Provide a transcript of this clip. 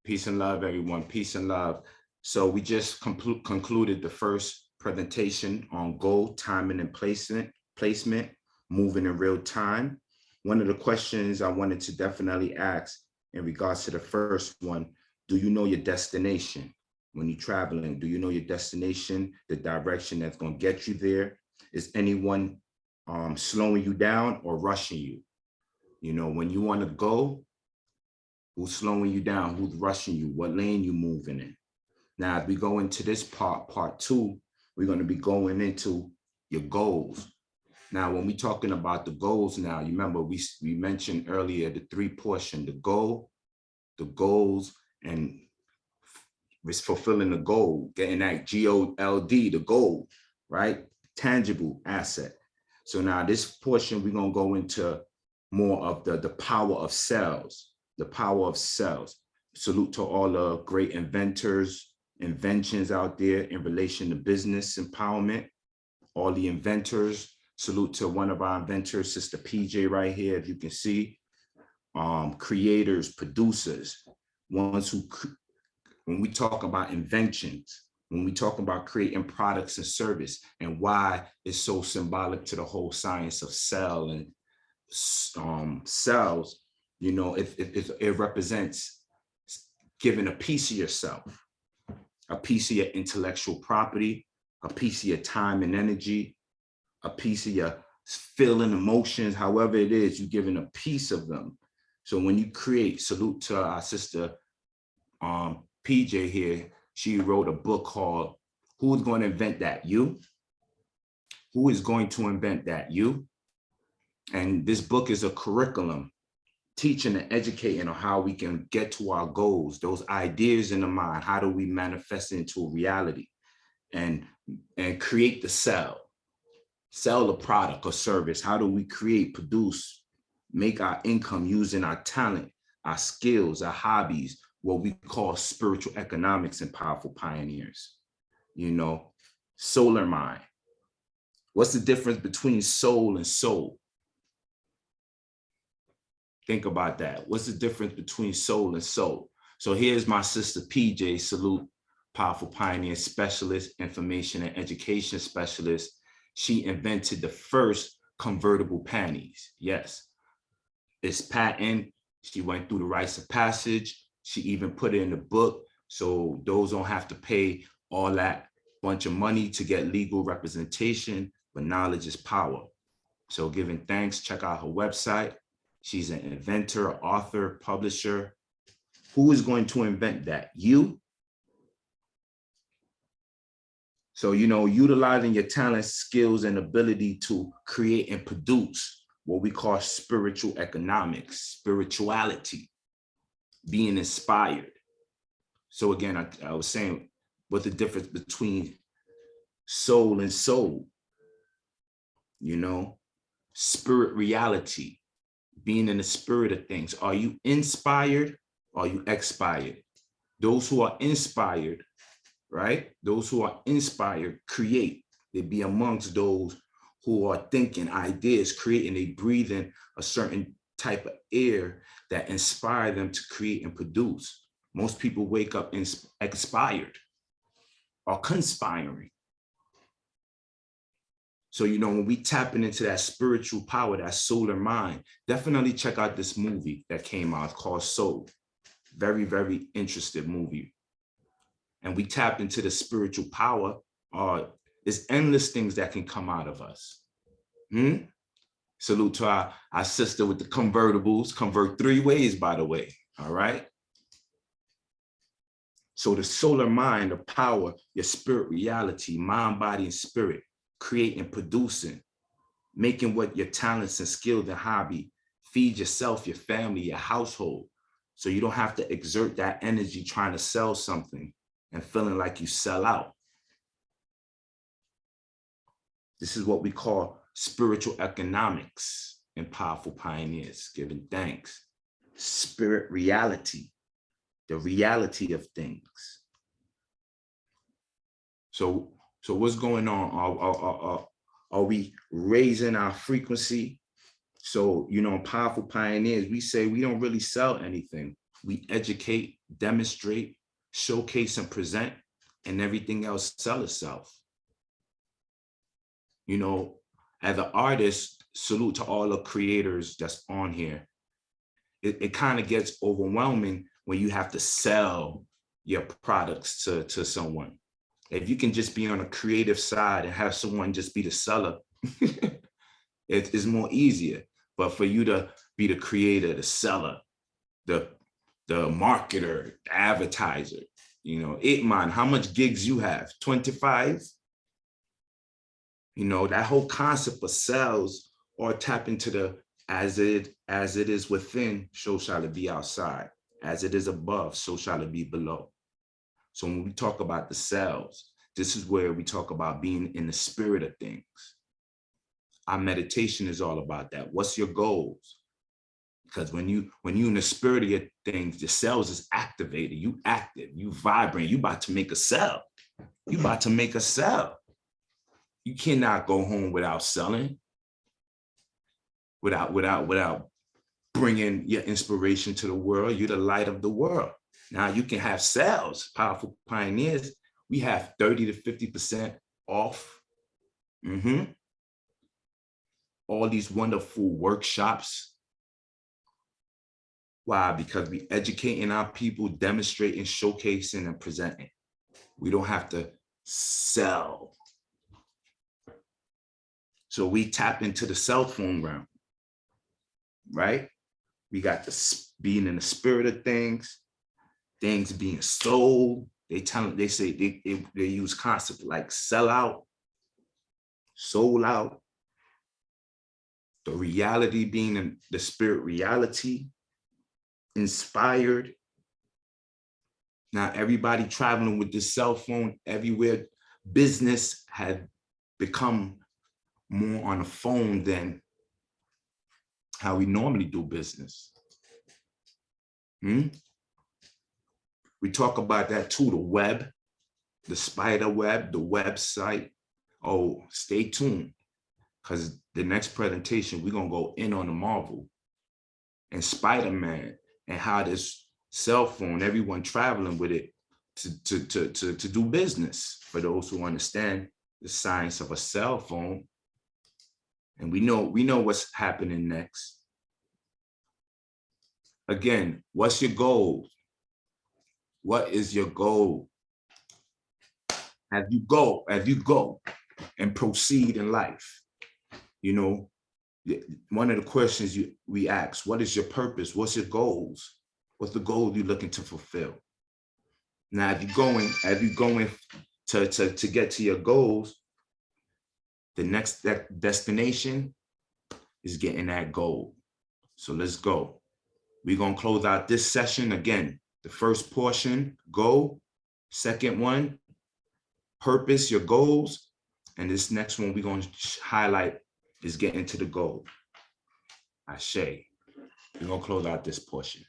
Peace and love, everyone. Peace and love. So we just concluded the first presentation on goal, timing, and placement, moving in real time. One of the questions I wanted to definitely ask in regards to the first one, do you know your destination? When you're traveling, do you know your destination, the direction that's going to get you there? Is anyone slowing you down or rushing you? You know, when you want to go, who's slowing you down? Who's rushing you? What lane you moving in? Now, as we go into this part two, we're going to be going into your goals. Now, when we're talking about the goals now, you remember we mentioned earlier the three portion, the goal, the goals, and it's fulfilling the goal, getting that G-O-L-D, the goal, right? Tangible asset. So now this portion, we're going to go into more of the power of cells, the power of cells. Salute to all the great inventors, inventions out there in relation to business empowerment, all the inventors. Salute to one of our inventors, Sister PJ right here, if you can see. Creators, producers, ones who, when we talk about inventions, when we talk about creating products and service, and why it's so symbolic to the whole science of cell and cells, you know, it represents giving a piece of yourself, a piece of your intellectual property, a piece of your time and energy, a piece of your feeling, emotions, however it is, you're giving a piece of them. So when you create, salute to our sister PJ here, she wrote a book called Who's Going to Invent That? You? Who is going to invent that? You? And this book is a curriculum teaching and educating on how we can get to our goals, those ideas in the mind. How do we manifest into a reality and create the sell a product or service? How do we create, produce, make our income using our talent, our skills, our hobbies, what we call spiritual economics and powerful pioneers? You know, solar mind. What's the difference between soul and soul? Think about that. What's the difference between soul and soul? So here's my sister PJ, salute, powerful pioneer specialist, information and education specialist. She invented the first convertible panties. Yes, it's patent. She went through the rites of passage. She even put it in the book. So those don't have to pay all that bunch of money to get legal representation, but knowledge is power. So giving thanks, check out her website. She's an inventor, author, publisher. Who is going to invent that? You? So, you know, utilizing your talents, skills, and ability to create and produce what we call spiritual economics, spirituality, being inspired. So again, I was saying, what's the difference between soul and soul? You know, spirit reality, being in the spirit of things. Are you inspired or are you expired? Those who are inspired, right? Those who are inspired create. They be amongst those who are thinking ideas, creating, they breathe in a certain type of air that inspire them to create and produce. Most people wake up expired or conspiring. So, you know, when we tapping into that spiritual power, that solar mind, definitely check out this movie that came out called Soul. Very, very interesting movie. And we tap into the spiritual power. There's endless things that can come out of us. Salute to our sister with the convertibles. Convert 3 ways, by the way. All right. So the solar mind, the power, your spirit reality, mind, body, and spirit, creating, producing, making what your talents and skills and hobby, feed yourself, your family, your household. So you don't have to exert that energy trying to sell something and feeling like you sell out. This is what we call spiritual economics and powerful pioneers, giving thanks. Spirit reality, the reality of things. So what's going on? Are we raising our frequency? So, you know, Powerful Pioneers, we say we don't really sell anything. We educate, demonstrate, showcase, and present, and everything else sell itself. You know, as an artist, salute to all the creators that's on here. It kind of gets overwhelming when you have to sell your products to someone. If you can just be on a creative side and have someone just be the seller, it is more easier. But for you to be the creator, the seller, the marketer, the advertiser, you know, man, how much gigs you have? 25? You know, that whole concept of sales or tap into the as it is within, so shall it be outside. As it is above, so shall it be below. So when we talk about the sales, this is where we talk about being in the spirit of things. Our meditation is all about that. What's your goals? Because when you in the spirit of your things, the cells is activated. You active, you vibrate. You about to make a cell. You about to make a cell. You cannot go home without selling, without bringing your inspiration to the world. You're the light of the world. Now you can have sales. Powerful Pioneers, we have 30 to 50% off. All these wonderful workshops. Why? Because we educating our people, demonstrating, showcasing, and presenting. We don't have to sell. So we tap into the cell phone realm, right? We got the being in the spirit of things being sold. They say they use concepts like sell out, sold out, the reality being in the spirit reality, inspired. Now everybody traveling with this cell phone everywhere. Business had become more on the phone than how we normally do business. We talk about that too, the web, the spider web, the website. Oh, stay tuned, because the next presentation, we're gonna go in on the Marvel and Spider-Man and how this cell phone, everyone traveling with it to do business. For those who understand the science of a cell phone, and we know what's happening next. Again, what's your goal? What is your goal? As you go and proceed in life, you know, one of the questions we ask, what is your purpose? What's your goals? What's the goal you're looking to fulfill? Now, if you're going to get to your goals, the next destination is getting that goal. So let's go. We're going to close out this session again. The first portion, goal. Second one, purpose, your goals. And this next one we're going to highlight is getting to the goal. Ashe. We're going to close out this portion.